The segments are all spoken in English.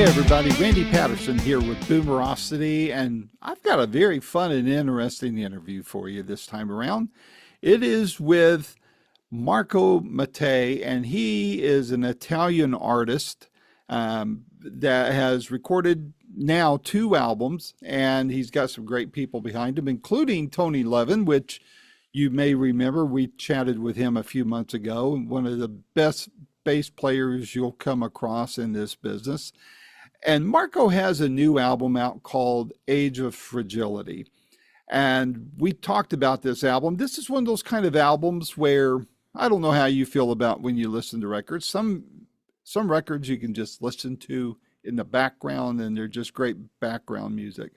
Hey everybody, Randy Patterson here with Boomerocity, and I've got a very fun and interesting interview for you this time around. It is with Mattei, and he is an Italian artist that has recorded now two albums, and he's got some great people behind him, including Tony Levin, which you may remember we chatted with him a few months ago, one of the best bass players you'll come across in this business. And Marco has a new album out called Age of Fragility. And we talked about this album. This is one of those kind of albums where I don't know how you feel about when you listen to records. Some records you can just listen to in the background and they're just great background music.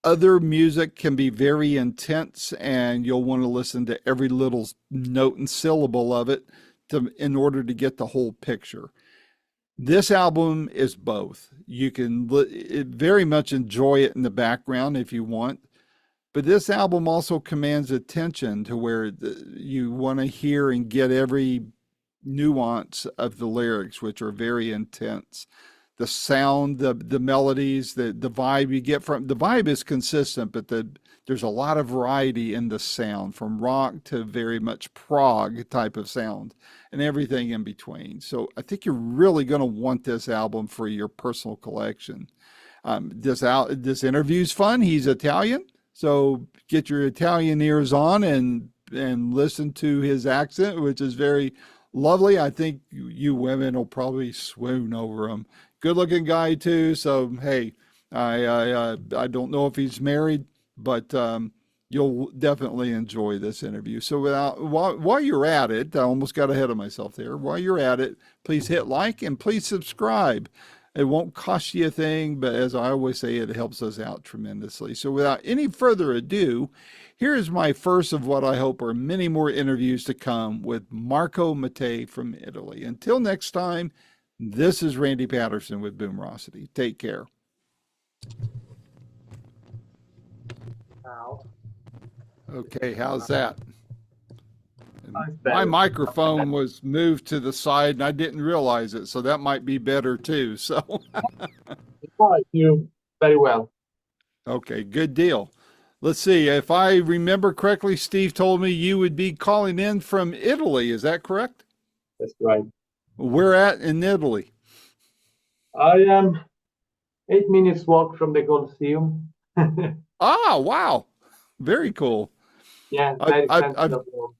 Other music can be very intense and you'll want to listen to every little note and syllable of it in order to get the whole picture. This album is both. You can very much enjoy it in the background if you want, but this album also commands attention to where you want to hear and get every nuance of the lyrics, which are very intense. The sound, the melodies, the vibe you get from the vibe is consistent, but there's a lot of variety in the sound, from rock to very much prog type of sound and everything in between. So I think you're really going to want this album for your personal collection. This interview's fun. He's Italian, so get your Italian ears on and listen to his accent, which is very lovely. I think you women will probably swoon over him. Good looking guy too. So, hey, I don't know if he's married, but you'll definitely enjoy this interview. So while you're at it, I almost got ahead of myself there. While you're at it, please hit like and please subscribe. It won't cost you a thing, but as I always say, it helps us out tremendously. So without any further ado, here is my first of what I hope are many more interviews to come with Marco Mattei from Italy. Until next time, this is Randy Patterson with Boomerocity. Take care. Now, Okay, how's that? that's My better. microphone was moved to the side and I didn't realize it, so that might be better too. So, You very well. okay, good deal. Let's see. If I remember correctly, Steve told me you would be calling in from Italy. Is that correct? That's right. Where at in Italy? I am 8 minutes walk from the Colosseum. Ah, wow. Very cool. Yeah, I've, very I've, central I've, of Rome.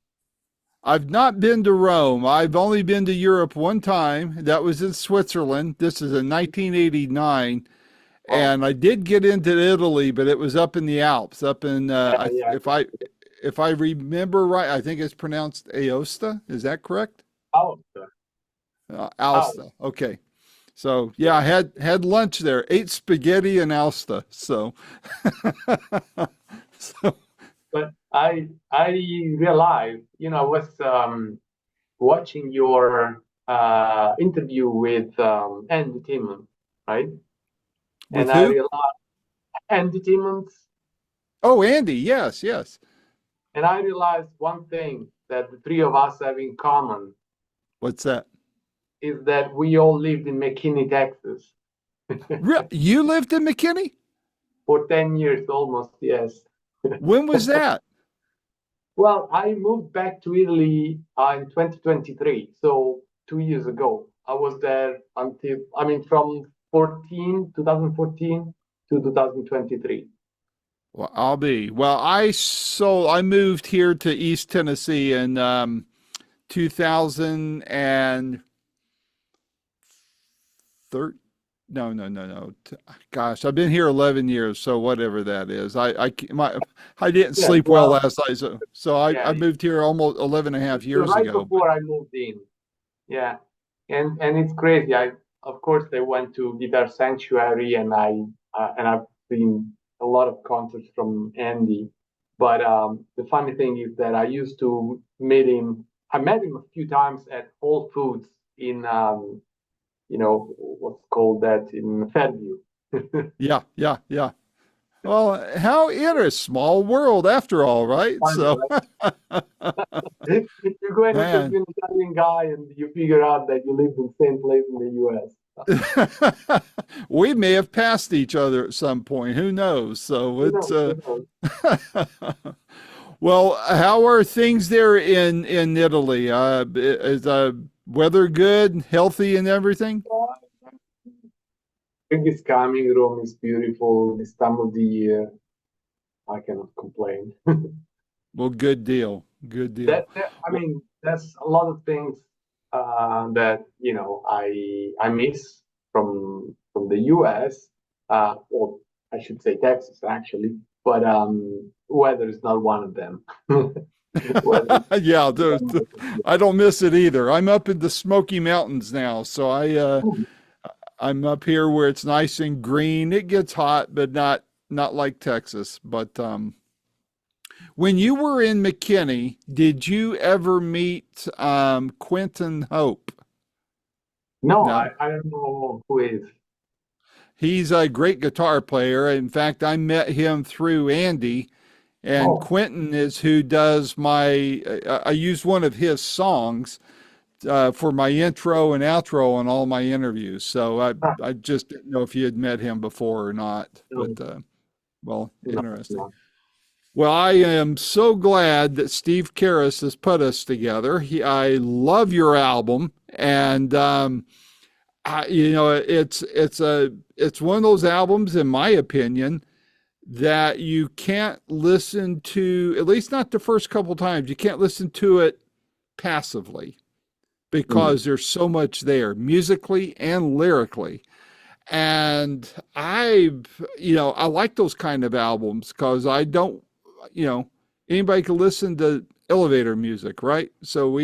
I've not been to Rome. I've only been to Europe one time. That was in Switzerland. This is in 1989. Oh, And I did get into Italy, but it was up in the Alps, up in, yeah. if I remember right, I think it's pronounced Aosta. Is that correct? Oh, oh, Alsta. Okay. So yeah, I had lunch there, ate spaghetti in Alsta. So, so but I realized, I was watching your interview with Andy Timmons, right? with And I who? realized Andy Timmons, Oh, Andy. Yes, yes. and I realized one thing that the three of us have in common What's that? is that we all lived in McKinney, Texas. You lived in McKinney? For 10 years almost, yes. When was that? Well, I moved back to Italy in 2023, so 2 years ago. I was there from 2014 to 2023. Well, I moved here to East Tennessee in 2013. No. Gosh, I've been here 11 years, so whatever that is. I didn't Yeah, sleep well well, last night, so I yeah, moved here almost 11 and a half you're years right ago. before I moved in. Yeah, and it's crazy. Of course I went to Guitar Sanctuary, and I've seen a lot of concerts from Andy. But the funny thing is that I used to meet him. I met him a few times at Whole Foods in what's called that in Fairview. Yeah. Well, how it is small world after all, right? Funny, So, right? You go and man, interview an Italian guy, and you figure out that you live in the same place in the U.S. we may have passed each other at some point. Who knows? So Who it's knows? Who knows? well, how are things there in Italy? Is weather good, healthy, and everything? Spring is coming. Rome is beautiful. This time of the year, I cannot complain. Well, good deal. Good deal. I Well, mean, there's a lot of things that I miss from the U.S. Or I should say Texas actually, but weather is not one of them. Weather is yeah, one of I don't miss it either. I'm up in the Smoky Mountains now, so them. I'm up here where it's nice and green. It gets hot, but not like Texas. But when you were in McKinney, did you ever meet Quentin Hope? No, No. I don't know who is. He's a great guitar player. In fact, I met him through Andy, and Oh, Quentin is who does I use one of his songs for my intro and outro on all my interviews. So ah, I just didn't know if you had met him before or not. no, But well, no, interesting. no. Well, I am so glad that Steve Karras has put us together. I love your album, and it's one of those albums, in my opinion, that you can't listen to, at least not the first couple times. You can't listen to it passively Mm. because there's so much there, musically and lyrically. And I like those kind of albums because I don't, you know, anybody can listen to elevator music, right? So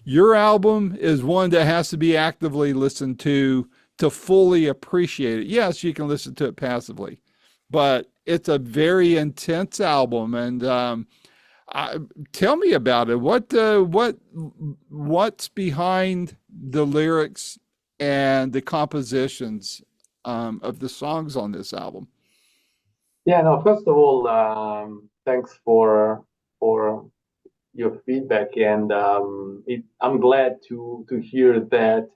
your album is one that has to be actively listened to fully appreciate it. Yes, you can listen to it passively, but it's a very intense album. And I, tell me about it. What's behind the lyrics and the compositions of the songs on this album? Yeah, no, first of all, thanks for your feedback, and I'm glad to hear that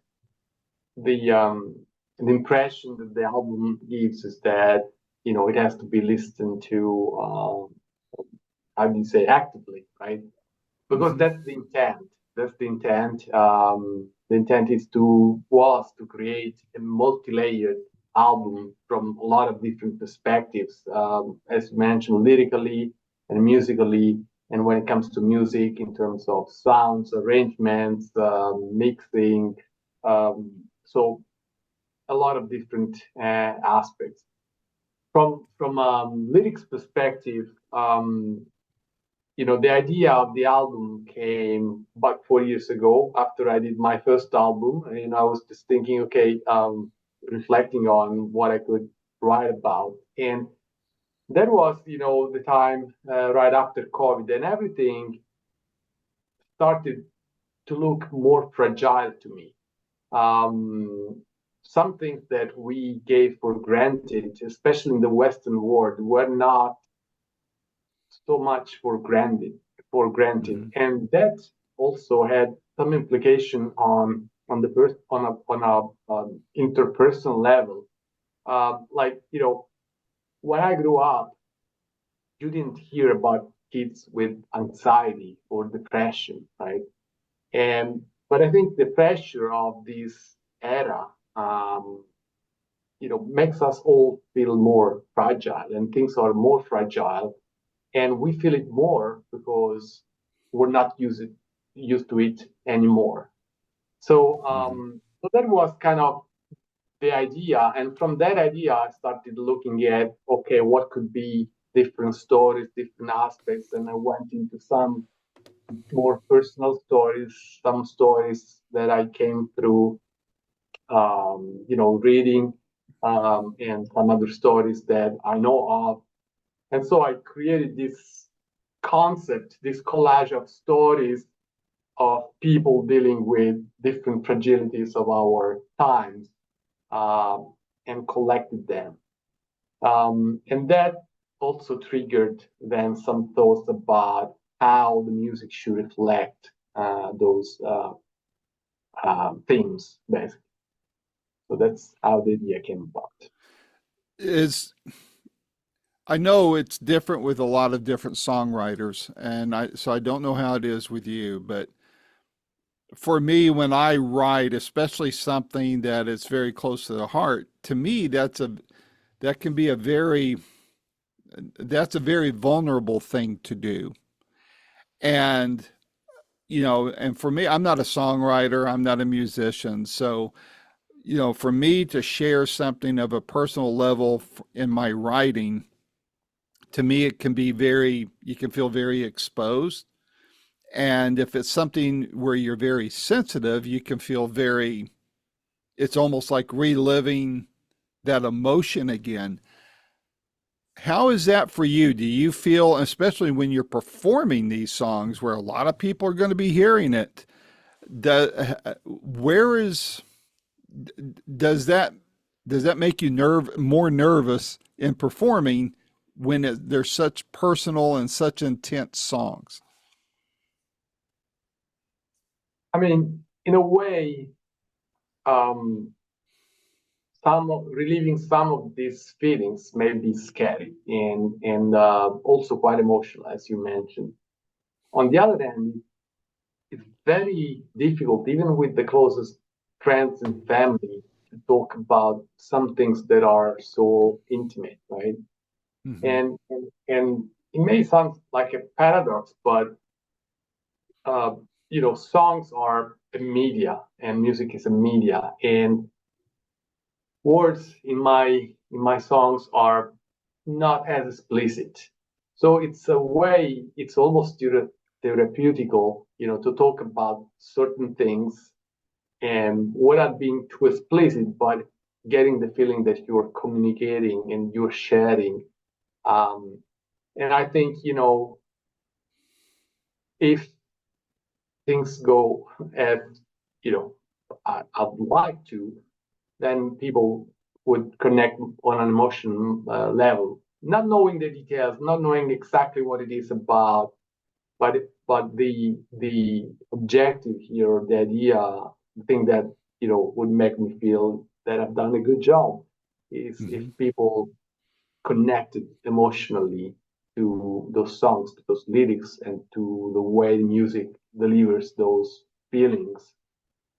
the um, the impression that the album gives is that it has to be listened to. How do you say actively, right? Because Hmm. that's the intent. That's the intent. The intent is to create a multi-layered album from a lot of different perspectives, as you mentioned, lyrically and musically. And when it comes to music, in terms of sounds, arrangements, mixing, so a lot of different aspects. From lyrics perspective, the idea of the album came about 4 years ago after I did my first album, and I was just thinking, okay, reflecting on what I could write about, and that was, the time right after COVID, and everything started to look more fragile to me. Some things that we gave for granted, especially in the Western world, were not so much for granted, Hmm. and that also had some implication on the first on a interpersonal level. Like when I grew up, you didn't hear about kids with anxiety or depression, right? And but I think the pressure of this era, um, makes us all feel more fragile, and things are more fragile, and we feel it more because we're not used to it anymore. So, Hmm. so that was kind of the idea, and from that idea, I started looking at, okay, what could be different stories, different aspects, and I went into some more personal stories, some stories that I came through, reading, and some other stories that I know of. And so I created this concept, this collage of stories of people dealing with different fragilities of our times, um, and collected them. And that also triggered then some thoughts about how the music should reflect those themes, basically. So that's how the idea came about. Is I know it's different with a lot of different songwriters, and I don't know how it is with you, but for me, when I write, especially something that is very close to the heart, to me that can be a very vulnerable thing to do. And and for me, I'm not a songwriter, I'm not a musician, so for me to share something of a personal level in my writing, to me, it can be you can feel very exposed. And if it's something where you're very sensitive, you can feel it's almost like reliving that emotion again. How is that for you? Do you feel, especially when you're performing these songs where a lot of people are going to be hearing it, where is, does that, does that make you more nervous in performing when they're such personal and such intense songs? I mean, in a way, um, relieving some of these feelings may be scary and also quite emotional, as you mentioned. On the other hand, it's very difficult, even with the closest friends and family, to talk about some things that are so intimate, right? Hmm. And it may sound like a paradox, but uh, songs are a media, and music is a media, and words in my songs are not as explicit. So it's a way, it's almost therapeutical, to talk about certain things and without being too explicit, but getting the feeling that you're communicating and you're sharing. Um, and I think, if things go as, you know, I'd like to, then people would connect on an emotional level, not knowing the details, not knowing exactly what it is about, but the objective here, the idea, the thing that would make me feel that I've done a good job is if Hmm. people connected emotionally to those songs, to those lyrics, and to the way the music delivers those feelings.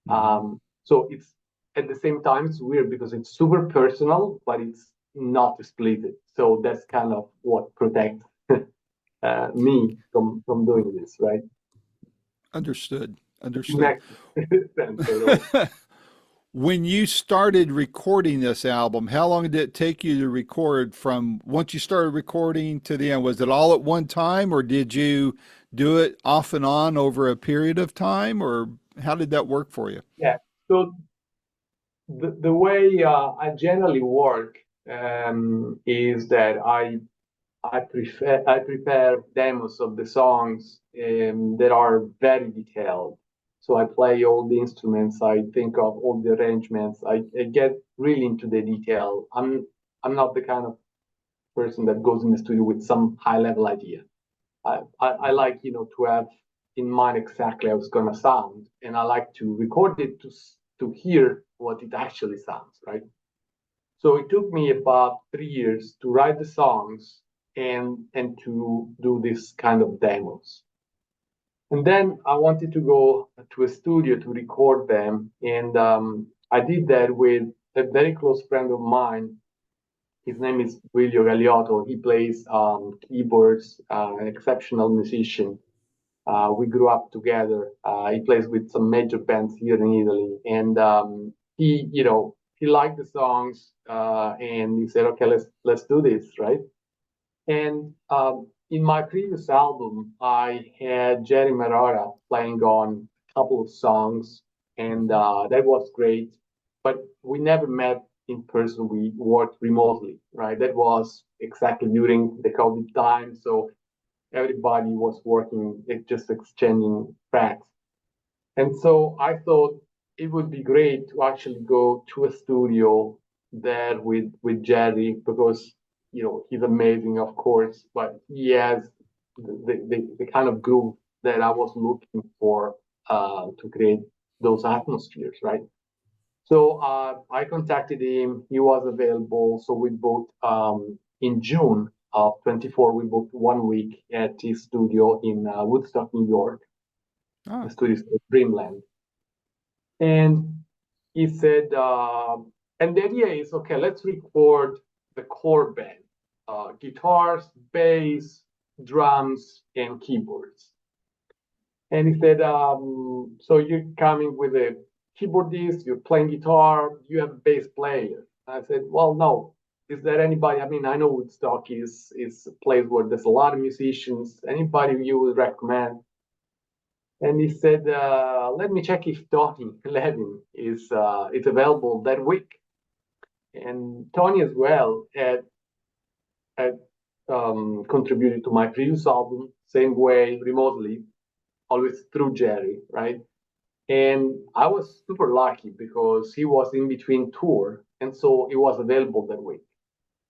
Hmm. So it's at the same time it's weird because it's super personal, but it's not split. So that's kind of what protects me from doing this, right? Understood. Understood. Next sense at all. When you started recording this album, how long did it take you to record from once you started recording to the end? Was it all at one time, or did you do it off and on over a period of time, or how did that work for you? Yeah. So the way I generally work is that I prepare demos of the songs that are very detailed. So I play all the instruments. I think of all the arrangements. I get really into the detail. I'm not the kind of person that goes in the studio with some high level idea. I like to have in mind exactly how it's gonna sound, and I like to record it to hear what it actually sounds, right? So it took me about 3 years to write the songs and to do this kind of demos. And then I wanted to go to a studio to record them, and I did that with a very close friend of mine. His name is William Galiotto. He plays keyboards, an exceptional musician. We grew up together. He plays with some major bands here in Italy, and he liked the songs, and he said, "Okay, let's do this, right?" And in my previous album, I had Jerry Marora playing on a couple of songs, and Hmm. that was great. But we never met in person. We worked remotely, right? That was exactly during the COVID time, so everybody was working, just exchanging tracks. And so I thought it would be great to actually go to a studio there with Jerry because he's amazing, of course, but he has the kind of groove that I was looking for to create those atmospheres, right? So I contacted him. He was available. So we booked in June of 24. We booked 1 week at his studio in Woodstock, New York. The Oh, studio is called Dreamland. And he said, and the idea is, okay, let's record the core band, guitars, bass, drums, and keyboards. And he said, so you're coming with a keyboardist, you're playing guitar, you have a bass player. I said, well, no. Is there anybody? I mean, I know Woodstock is a place where there's a lot of musicians. Anybody you would recommend? And he said, let me check if Tony Levin is available that week. And Tony as well had contributed to my previous album, same way, remotely, always through Jerry, right? And I was super lucky because he was in between tour, and so he was available that week.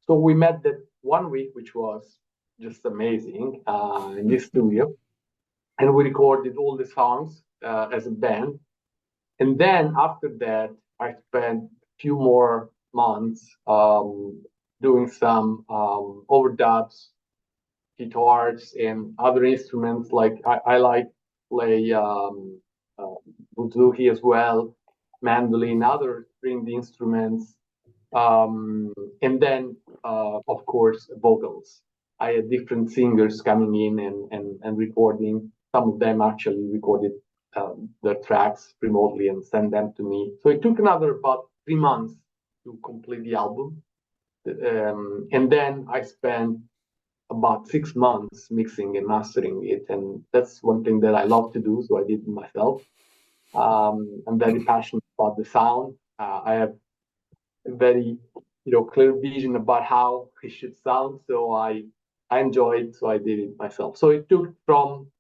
So we met that 1 week, which was just amazing in this studio, and we recorded all the songs as a band. And then after that, I spent a few more months doing some overdubs, guitars, and other instruments. Like I like play bouzouki as well, mandolin, other stringed instruments, and then of course vocals. I had different singers coming in and recording. Some of them actually recorded their tracks remotely and sent them to me. So it took another about 3 months to complete the album. And then I spent about 6 months mixing and mastering it. And that's one thing that I love to do. So I did it myself. I'm very passionate about the sound. I have a very clear vision about how it should sound. So I enjoy it. So I did it myself. So it took from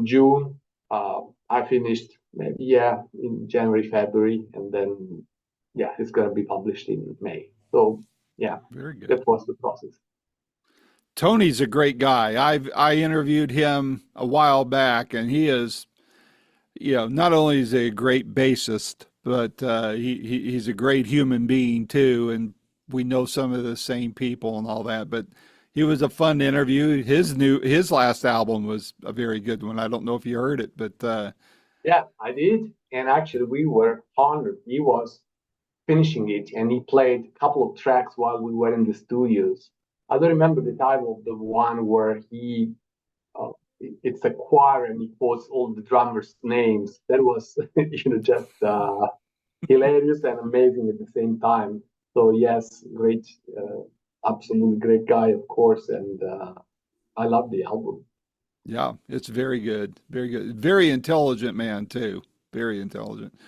June. I finished maybe in January, February, and then it's gonna be published in May. So yeah, very good. that was the process. Tony's a great guy. I interviewed him a while back, and he is, not only is he a great bassist, but he's a great human being too. And we know some of the same people and all that. But he was a fun interview. His last album was a very good one. I don't know if you heard it, but Yeah, I did, and actually we were honored. He was finishing it, and he played a couple of tracks while we were in the studios. I don't remember the title of the one where he uh, it's a choir and he quotes all the drummers' names. That was just hilarious and amazing at the same time. So yes, great, absolutely great guy, of course, and I love the album. yeah, it's very good. Very good. Very intelligent man too. Very intelligent.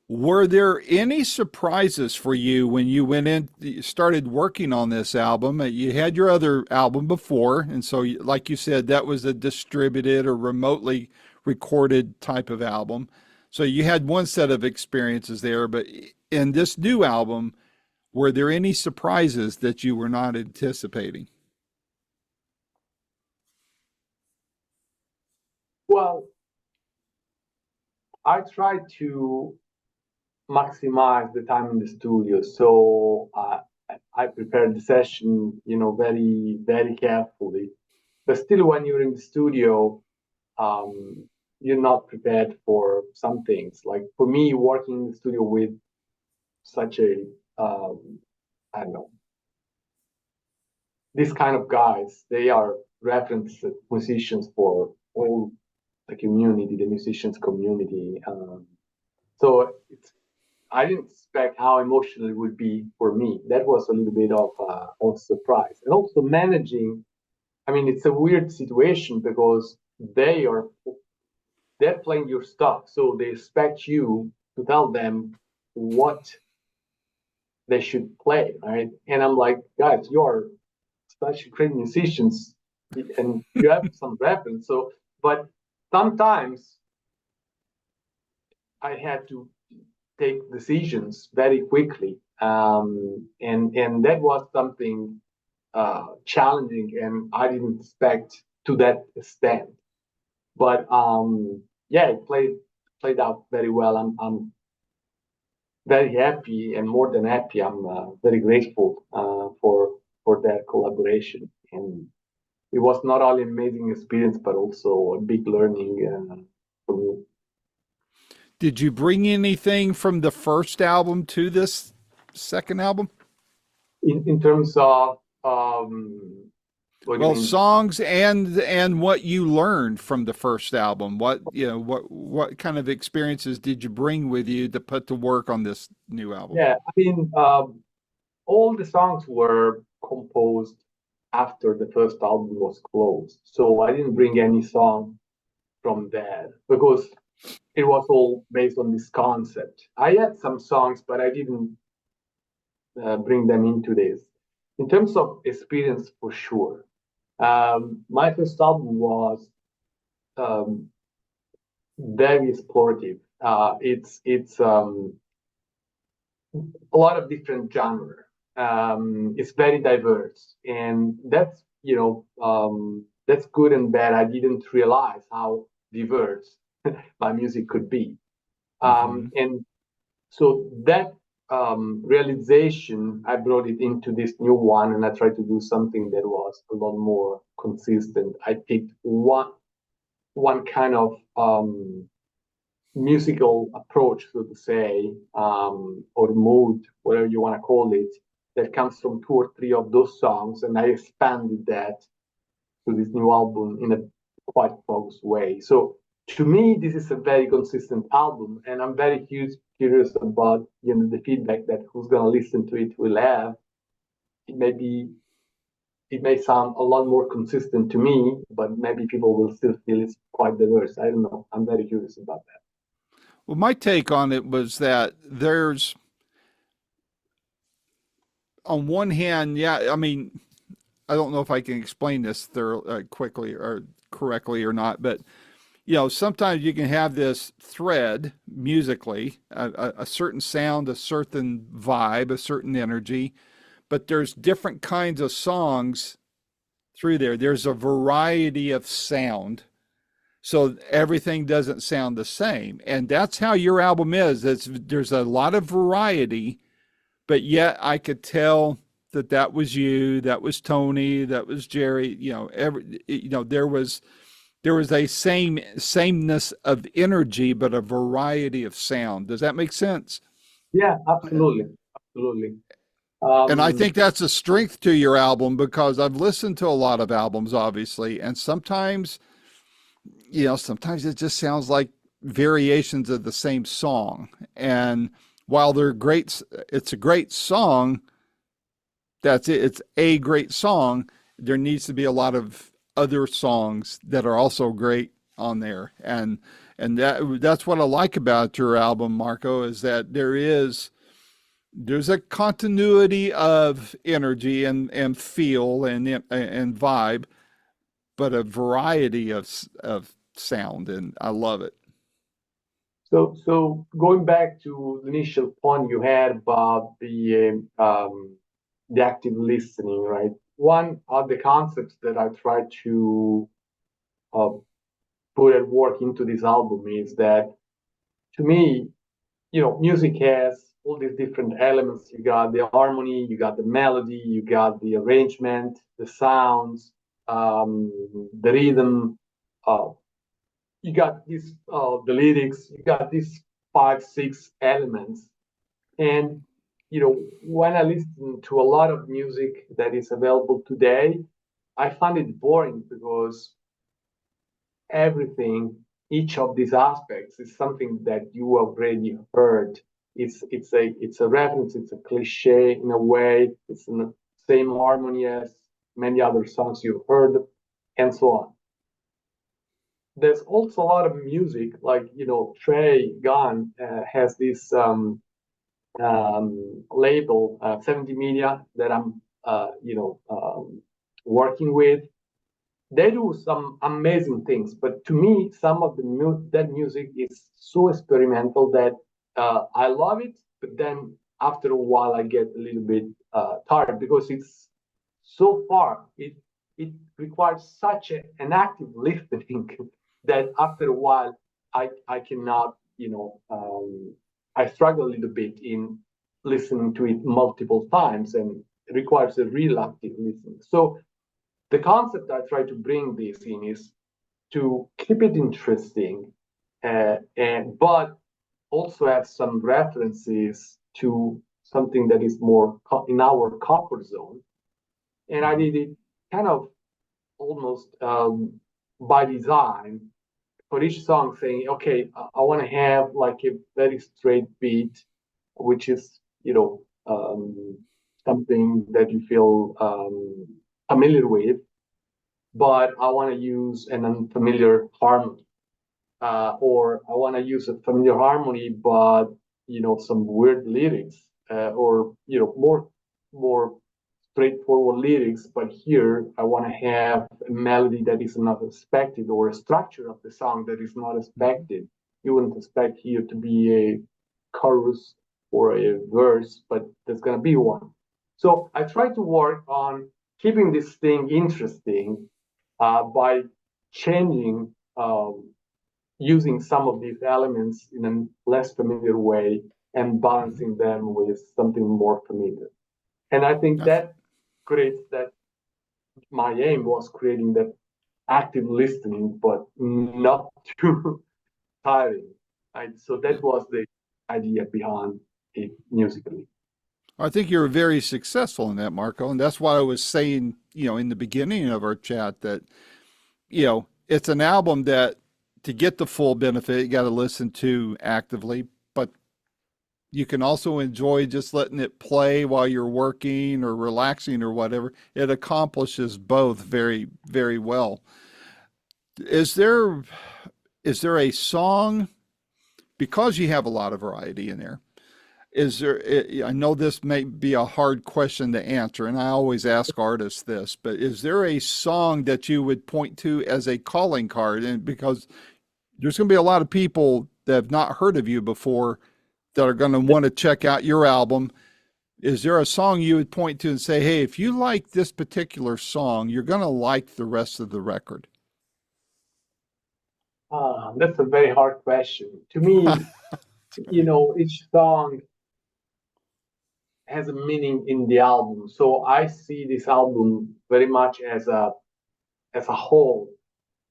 Were there any surprises for you when you went in, started working on this album? You had your other album before, and so, like you said, that was a distributed or remotely recorded type of album. So you had one set of experiences there, but in this new album, were there any surprises that you were not anticipating? Well, I tried to maximize the time in the studio, so I prepared the session, very very carefully. But still, when you're in the studio, um, you're not prepared for some things. Like for me, working in the studio with such a I don't know, this kind of guys, they are reference musicians for all the community, the musicians community. So I didn't expect how emotional it would be for me. That was a little bit of surprise, and also managing. I mean, it's a weird situation because they're playing your stuff, so they expect you to tell them what they should play, right? And I'm like, guys, you're such great musicians, and you have some reference. So, but sometimes I had to. take decisions very quickly, and that was something challenging, and I didn't expect to that extent. But yeah, it played out very well. I'm very happy, and more than happy, I'm very grateful for that collaboration. And it was not only an amazing experience, but also a big learning for me. Did you bring anything from the first album to this second album? In terms of what do you Well, mean? songs and what you learned from the first album. What what kind of experiences did you bring with you to put to work on this new album? Yeah, I mean, all the songs were composed after the first album was closed, so I didn't bring any song from there because it was all based on this concept. I had some songs, but I didn't bring them into this. In terms of experience, for sure. My first album was um, very explorative. It's a lot of different genre. It's very diverse, and that's good and bad. I didn't realize how diverse my music could be, Hmm. and so that realization, I brought it into this new one, and I tried to do something that was a lot more consistent. I picked one kind of musical approach, so to say, or mood, whatever you want to call it, that comes from two or three of those songs, and I expanded that to this new album in a quite focused way. So to me, this is a very consistent album, and I'm very curious about the feedback that who's gonna listen to it will have. It may be it may sound a lot more consistent to me, but maybe people will still feel it's quite diverse. I don't know. I'm very curious about that. Well, my take on it was that there's, on one hand, yeah, I mean, I don't know if I can explain this quickly or correctly or not, but sometimes you can have this thread musically, a certain sound, a certain vibe, a certain energy, but there's different kinds of songs through there. There's a variety of sound. So everything doesn't sound the same. And that's how your album is. There's a lot of variety, but yet I could tell that that was you, that was Tony, that was Jerry, there was a sameness of energy, but a variety of sound. Does that make sense? Yeah, absolutely, absolutely. And I Um, think that's a strength to your album because I've listened to a lot of albums, obviously, and sometimes it just sounds like variations of the same song. And while they're great, it's a great song. That's it. It's a great song. There needs to be a lot of other songs that are also great on there. And that's what I like about your album, Marco, is that there's a continuity of energy and feel and vibe, but a variety of sound, and I love it. so going back to the initial point you had about the active listening, right? One of the concepts that I try to uh, put at work into this album is that, to me, music has all these different elements. You got the harmony, you got the melody, you got the arrangement, the sounds, the rhythm. Uh, you got the lyrics. You got these five, six elements. And when I listen to a lot of music that is available today, I find it boring because everything, each of these aspects is something that you already heard. It's a reference, it's a cliche in a way. It's in the same harmony as many other songs you've heard, and so on. There's also a lot of music, like Trey Gunn has this label, 70 Media, that I'm working with. They do some amazing things, but to me, some of that music is so experimental that I love it, but then after a while I get a little bit tired because it's so far. It requires such an active listening that after a while I cannot, I struggle a little bit in listening to it multiple times, and it requires a real active listening. So the concept I try to bring this in is to keep it interesting, but also have some references to something that is more in our comfort zone. And I did it kind of almost by design for each song, saying, okay, I want to have like a very straight beat, which is, something that you feel familiar with, but I want to use an unfamiliar harmony. Or I want to use a familiar harmony, but some weird lyrics, or more straightforward lyrics. But here I want to have a melody that is not expected, or a structure of the song that is not expected. You wouldn't expect here to be a chorus or a verse, but there's gonna be one. So I try to work on keeping this thing interesting by changing using some of these elements in a less familiar way and balancing them with something more familiar. And I think That's, that creates that. My aim was creating that active listening, but not too tiring. Right? So yeah. that was the idea behind it musically. I think you're very successful in that, Marco, and that's why I was saying, in the beginning of our chat that, it's an album that to get the full benefit, you got to listen to actively, but you can also enjoy just letting it play while you're working or relaxing or whatever. It accomplishes both very, very well. Is there is there a song, because you have a lot of variety in there? Is there, I know this may be a hard question to answer, and I always ask artists this, but is there a song that you would point to as a calling card? And because there's going to be a lot of people that have not heard of you before that are going to want to check out your album. Is there a song you would point to and say, hey, if you like this particular song, you're going to like the rest of the record? That's a very hard question. To me, each song has a meaning in the album. So I see this album very much as a whole,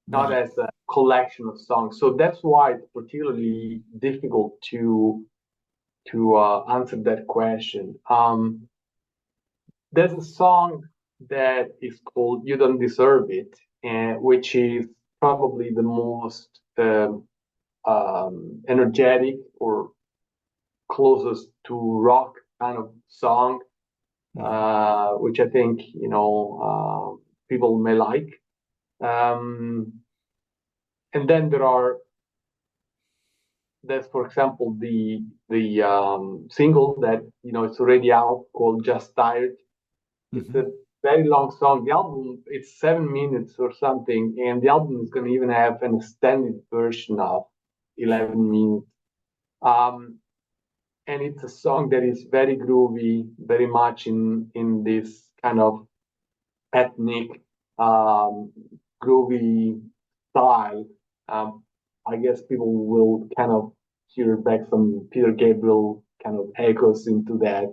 not Right. as a collection of songs. So that's why it's particularly difficult to answer that question. There's a song that is called "You Don't Deserve It," which is probably the most energetic or closest to rock kind of song, Mm-hmm. which I think people may like. And then there's, for example, the single that it's already out called "Just Tired." It's Mm-hmm. a very long song. The album it's 7 minutes or something, and the album is going to even have an extended version of 11 minutes. Um, and it's a song that is very groovy, very much in this kind of ethnic, um, groovy style. Um, I guess people will kind of hear back some Peter Gabriel kind of echoes into that.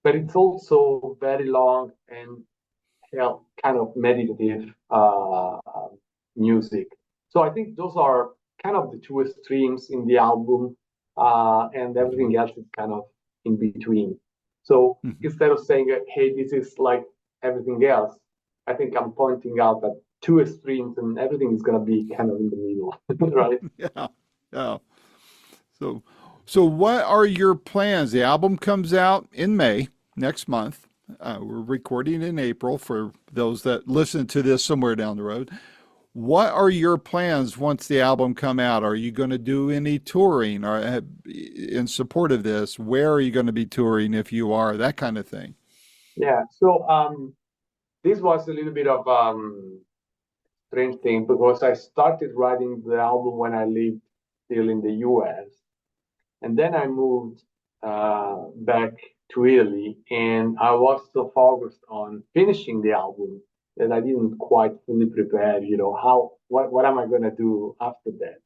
But it's also very long and kind of meditative music. So I think those are kind of the two extremes in the album, and Mm-hmm. everything else is kind of in between. So Mm-hmm. instead of saying, "Hey, this is like everything else," I think I'm pointing out that two extremes, and everything is gonna be kind of in the middle, right? Yeah. Yeah. So, so what are your plans? The album comes out in May next month. We're recording in April for those that listen to this somewhere down the road. What are your plans once the album come out? Are you going to do any touring or in support of this? Where are you going to be touring if you are? That kind of thing. Yeah. So this was a little bit of strange thing because I started writing the album when I lived still in the U.S. And then I moved back to Italy, and I was so focused on finishing the album that I didn't quite fully prepare, what am I gonna do after that?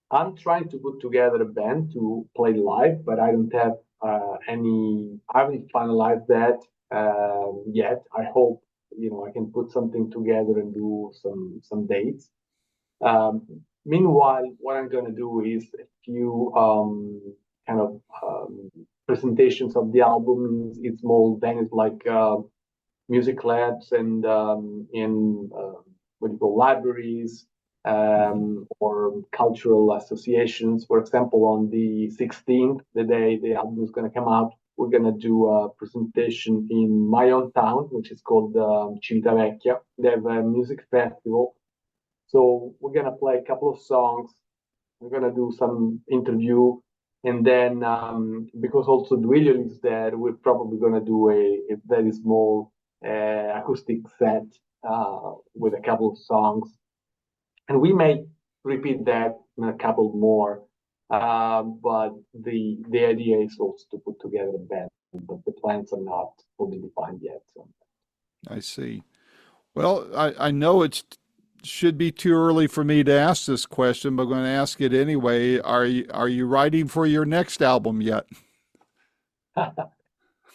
I'm trying to put together a band to play live, but I don't have I haven't finalized that yet. I hope, I can put something together and do some dates. Meanwhile, what I'm gonna do is a few kind of presentations of the album in small venues like music labs and in what do you call libraries or cultural associations. For example, on the 16th, the day the album is going to come out, we're going to do a presentation in my own town, which is called Civitavecchia. They have a music festival. So we're going to play a couple of songs. We're going to do some interview. And then, because also Duilio lives there, we're probably going to do a very small acoustic set with a couple of songs, and we may repeat that in a couple more. But the idea is also to put together a band, but the plans are not fully defined yet. So. I see. Well, I know it should be too early for me to ask this question, but I'm going to ask it anyway. Are you writing for your next album yet?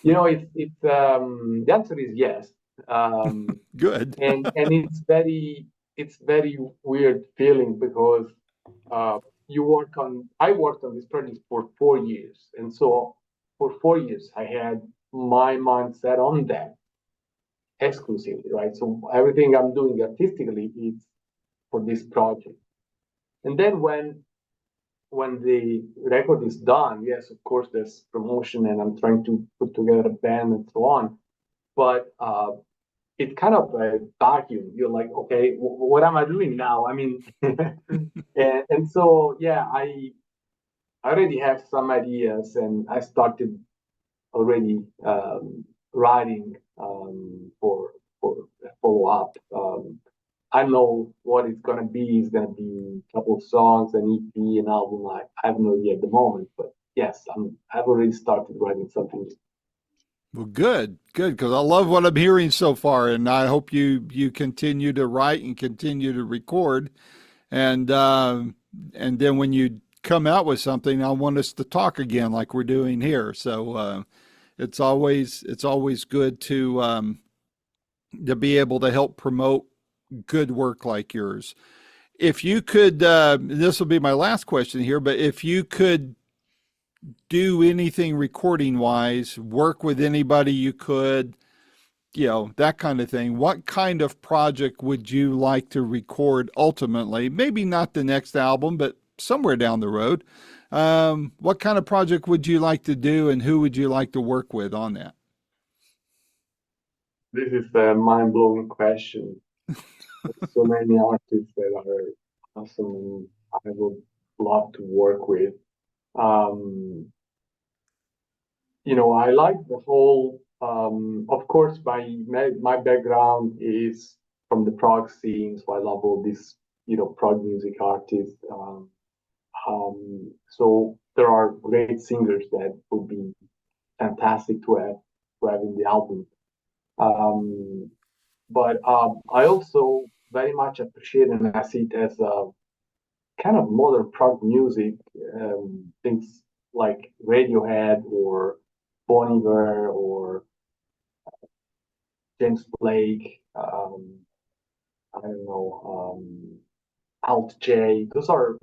It's the answer is yes. Good. And it's very weird feeling because I worked on this project for 4 years, and so for 4 years I had my mind set on that exclusively, right? So everything I'm doing artistically is for this project. And then when the record is done, yes, of course there's promotion and I'm trying to put together a band and so on. But it's kind of a vacuum. You're like, okay, what am I doing now? I mean, and so yeah, I already have some ideas, and I started already writing for follow up. I know what it's gonna be. It's gonna be a couple of songs, an EP, an album. I have no idea at the moment, but yes, I've already started writing something. Well, good, good, because I love what I'm hearing so far, and I hope you continue to write and continue to record, and then when you come out with something, I want us to talk again like we're doing here. So it's always good to be able to help promote good work like yours. If you could, this will be my last question here, but if you could do anything recording wise, work with anybody you could, that kind of thing. What kind of project would you like to record ultimately? Maybe not the next album, but somewhere down the road. What kind of project would you like to do, and who would you like to work with on that? This is a mind blowing question. So many artists that are awesome and I would love to work with. Um, I like the whole. Of course, my background is from the prog scene, so I love all these prog music artists. So there are great singers that would be fantastic to have in the album. Um, but I also very much appreciate and I see it as a kind of modern prog music, things like Radiohead or Bon Iver or James Blake, I don't know, Alt J. Those are,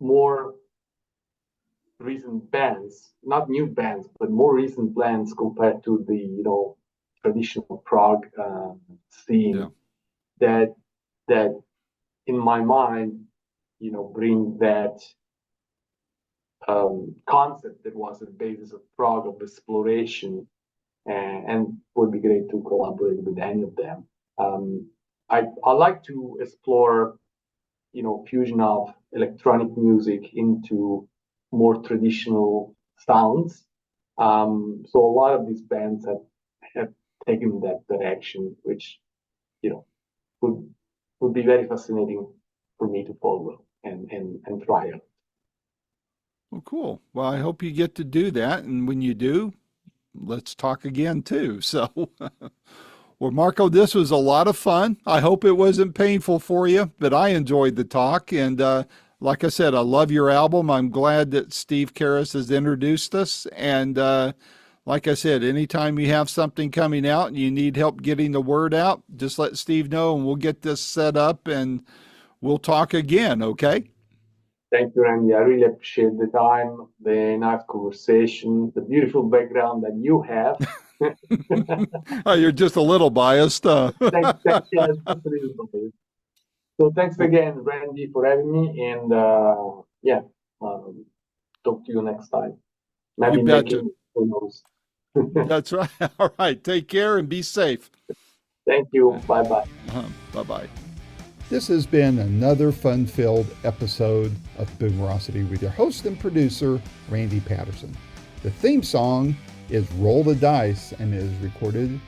more recent bands, not new bands, but more recent bands compared to the, traditional prog Yeah. scene that that in my mind, bring that concept that was the basis of prog of exploration, and would be great to collaborate with any of them. I like to explore, fusion of electronic music into more traditional sounds. So a lot of these bands have taken that direction, which would would be very fascinating for me to follow. and try it. Well, cool. Well, I hope you get to do that. And when you do, let's talk again too. So, well, Marco, this was a lot of fun. I hope it wasn't painful for you, but I enjoyed the talk. And like I said, I love your album. I'm glad that Steve Karras has introduced us. And like I said, anytime you have something coming out and you need help getting the word out, just let Steve know and we'll get this set up and we'll talk again. Okay. Thank you, Randy. I really appreciate the time, the nice conversation, the beautiful background that you have. Oh, you're just a little biased. Yes, just a little bit. So thanks again, Randy, for having me, and yeah, um, talk to you next time. You Maybe betcha. making who knows. That's right. All right. Take care and be safe. Thank you. Bye bye. Bye bye. This has been another fun filled episode of Boomerocity with your host and producer, Randy Patterson. The theme song is Roll the Dice and is recorded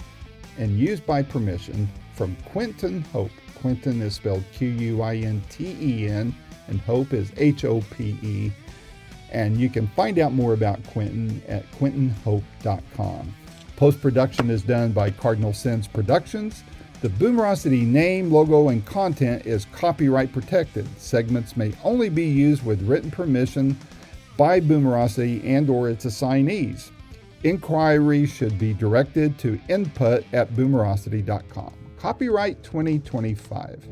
and used by permission from Quinton Hope. Quinton is spelled Quinten, and Hope is Hope. And you can find out more about Quinton at quintonhope.com. Post-production is done by Cardinal Sins Productions. The Boomerocity name, logo, and content is copyright protected. Segments may only be used with written permission by Boomerocity and/or its assignees. Inquiries should be directed to input@boomerocity.com. Copyright 2025.